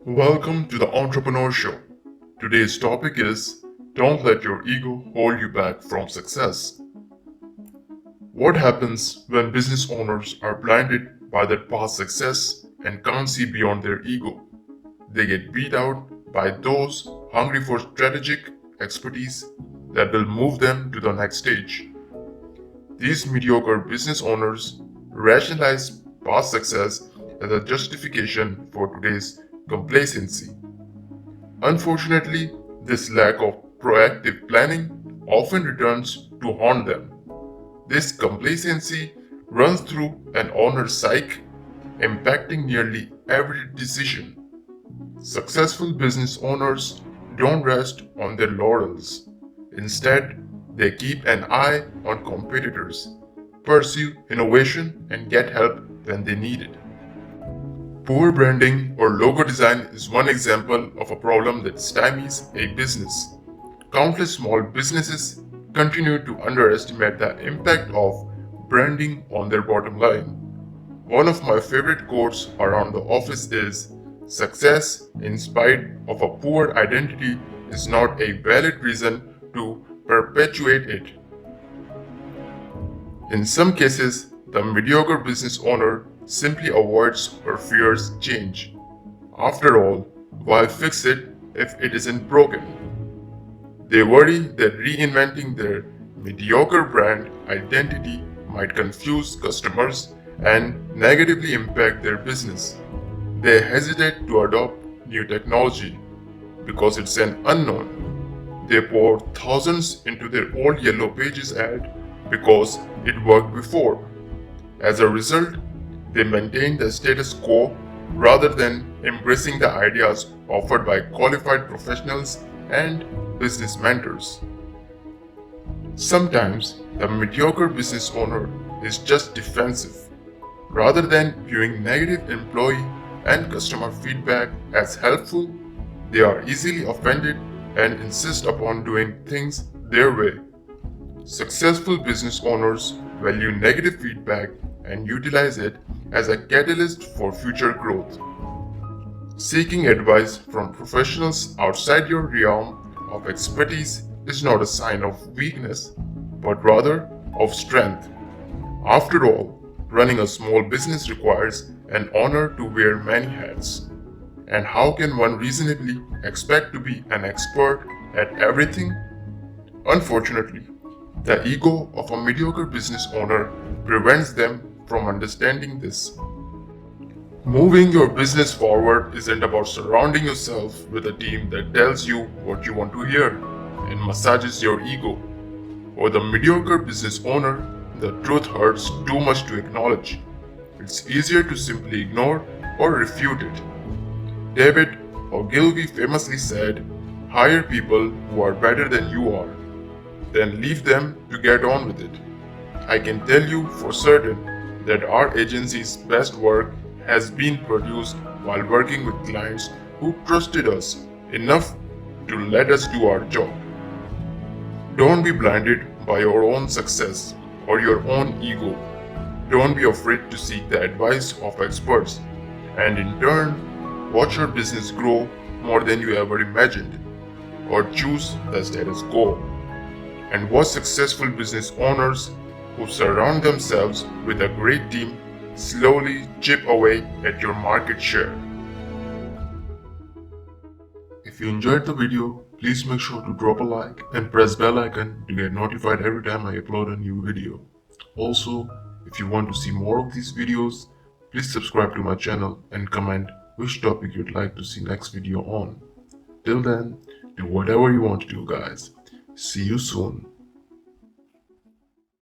Welcome to the Entrepreneur Show. Today's topic is Don't let your ego hold you back from success. What happens when business owners are blinded by their past success and can't see beyond their ego? They get beat out by those hungry for strategic expertise that will move them to the next stage. These mediocre business owners rationalize past success as a justification for today's complacency. Unfortunately, this lack of proactive planning often returns to haunt them. This complacency runs through an owner's psyche, impacting nearly every decision. Successful business owners don't rest on their laurels. Instead, they keep an eye on competitors, pursue innovation, and get help when they need it. Poor branding or logo design is one example of a problem that stymies a business. Countless small businesses continue to underestimate the impact of branding on their bottom line. One of my favorite quotes around the office is, "Success in spite of a poor identity is not a valid reason to perpetuate it." In some cases, the mediocre business owner simply avoids or fears change. After all, why fix it if it isn't broken? They worry that reinventing their mediocre brand identity might confuse customers and negatively impact their business. They hesitate to adopt new technology because it's an unknown. They pour thousands into their old Yellow Pages ad because it worked before. As a result, they maintain the status quo rather than embracing the ideas offered by qualified professionals and business mentors. Sometimes the mediocre business owner is just defensive. Rather than viewing negative employee and customer feedback as helpful, they are easily offended and insist upon doing things their way. Successful business owners value negative feedback and utilize it as a catalyst for future growth. Seeking advice from professionals outside your realm of expertise is not a sign of weakness, but rather of strength. After all, running a small business requires an owner to wear many hats. And how can one reasonably expect to be an expert at everything? Unfortunately, the ego of a mediocre business owner prevents them from understanding this. Moving your business forward isn't about surrounding yourself with a team that tells you what you want to hear and massages your ego. For the mediocre business owner, the truth hurts too much to acknowledge. It's easier to simply ignore or refute it. David Ogilvy famously said, "Hire people who are better than you are, then leave them to get on with it." I can tell you for certain that our agency's best work has been produced while working with clients who trusted us enough to let us do our job. Don't be blinded by your own success or your own ego. Don't be afraid to seek the advice of experts and in turn watch your business grow more than you ever imagined, or choose the status quo and watch successful business owners who surround themselves with a great team slowly chip away at your market share. If you enjoyed the video, please make sure to drop a like and press bell icon to get notified every time I upload a new video. Also, if you want to see more of these videos, please subscribe to my channel and comment which topic you'd like to see next video on. Till then, do whatever you want to do, guys. See you soon.